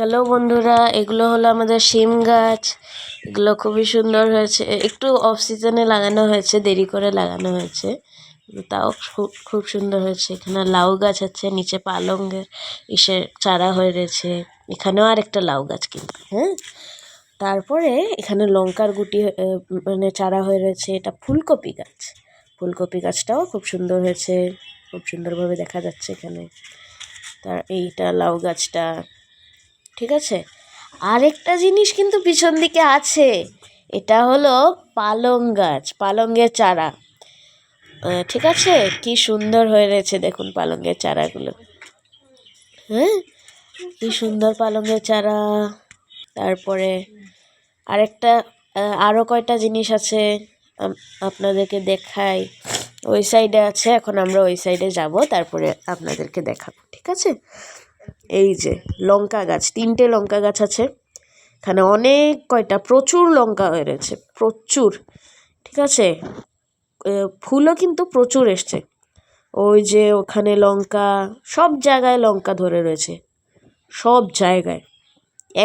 Hello বন্ধুরা, এগুলো হলো আমাদের শিম গাছ। এগুলো খুবই সুন্দর হয়েছে। একটু অফ সিজনে লাগানো হয়েছে, দেরি করে লাগানো হয়েছে, তাও খুব সুন্দর হয়েছে। এখানে লাউ গাছ আছে, নিচে পালংয়ের চারা হয়ে রয়েছে। এখানেও আরেকটা লাউ গাছ কিন্তু, হ্যাঁ। তারপরে এখানে লঙ্কার গুটি মানে চারা হয়ে রয়েছে। এটা ফুলকপি গাছ। ফুলকপি গাছটাও খুব সুন্দর হয়েছে, খুব সুন্দরভাবে দেখা যাচ্ছে এখানে। তার এইটা লাউ গাছটা, ঠিক আছে। আরেকটা জিনিস কিন্তু পিছন দিকে আছে, এটা হলো পালং গাছ, পালংয়ের চারা। ঠিক আছে, কি সুন্দর হয়ে রয়েছে দেখুন পালংয়ের চারাগুলো, হ্যাঁ, কি সুন্দর পালংয়ের চারা। তারপরে আরেকটা আরও কয়টা জিনিস আছে, আপনাদেরকে দেখাই। ওই সাইডে আছে, এখন আমরা ওই সাইডে যাব, তারপরে আপনাদেরকে দেখাবো, ঠিক আছে। এই যে লঙ্কা গাছ, 3টে লঙ্কা গাছ আছে এখানে, অনেক কয়টা, প্রচুর লঙ্কা হয়ে রয়েছে, প্রচুর, ঠিক আছে। ফুলও কিন্তু প্রচুর এসছে। ওই যে ওখানে লঙ্কা, সব জায়গায় লঙ্কা ধরে রয়েছে, সব জায়গায়,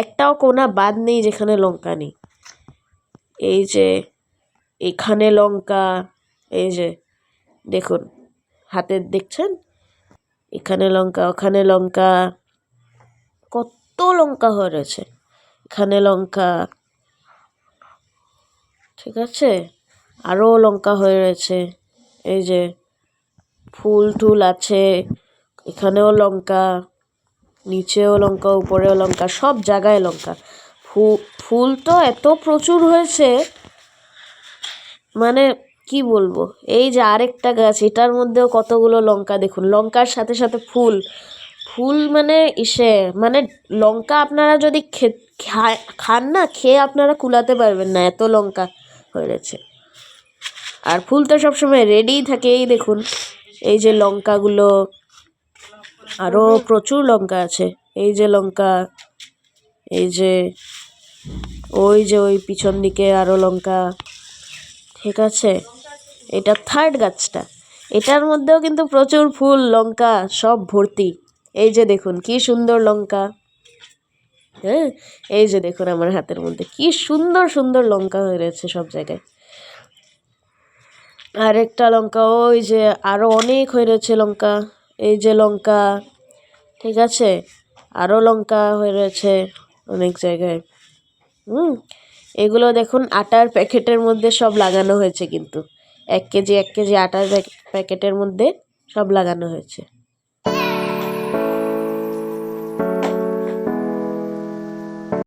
একটাও কোনা বাদ নেই যেখানে লঙ্কা নেই। এই যে এখানে লঙ্কা, এই যে দেখুন হাতে দেখছেন, এখানে লঙ্কা, ওখানে লঙ্কা, কত লঙ্কা হয়ে রয়েছে, এখানে লঙ্কা, ঠিক আছে। আরও লঙ্কা হয়ে রয়েছে, এই যে ফুল টুল আছে, এখানেও লঙ্কা, নিচেও লঙ্কা, উপরেও লঙ্কা, সব জায়গায় লঙ্কা। ফুল তো এত প্রচুর হয়েছে, মানে কি বলবো। এই যে আরেকটা গাছ, এটার মধ্যেও কতগুলো লঙ্কা দেখুন, লঙ্কার সাথে সাথে ফুল, ফুল মানে মানে লঙ্কা আপনারা যদি খান না, খেয়ে আপনারা কুলাতে পারবেন না, এত লঙ্কা হয়েছে। আর ফুল তো সবসময় রেডিই থাকে। এই দেখুন, এই যে লঙ্কাগুলো, আরও প্রচুর লঙ্কা আছে, এই যে লঙ্কা, এই যে ওই পিছন দিকে আরও লঙ্কা, ঠিক আছে। এটা থার্ড গাছটা, এটার মধ্যেও কিন্তু প্রচুর ফুল, লঙ্কা সব ভর্তি। এই যে দেখুন কি সুন্দর লঙ্কা, হ্যাঁ, এই যে দেখুন আমার হাতের মধ্যে কি সুন্দর সুন্দর লঙ্কা হয়ে রয়েছে সব জায়গায়। আরেকটা লঙ্কা, ওই যে আরও অনেক হয়ে রয়েছে লঙ্কা, এই যে লঙ্কা, ঠিক আছে, আরও লঙ্কা হয়ে রয়েছে অনেক জায়গায়। এগুলো দেখুন আটার প্যাকেটের মধ্যে সব লাগানো হয়েছে, কিন্তু 1 কেজি 1 কেজি আটার প্যাকেটের মধ্যে সব লাগানো হয়েছে।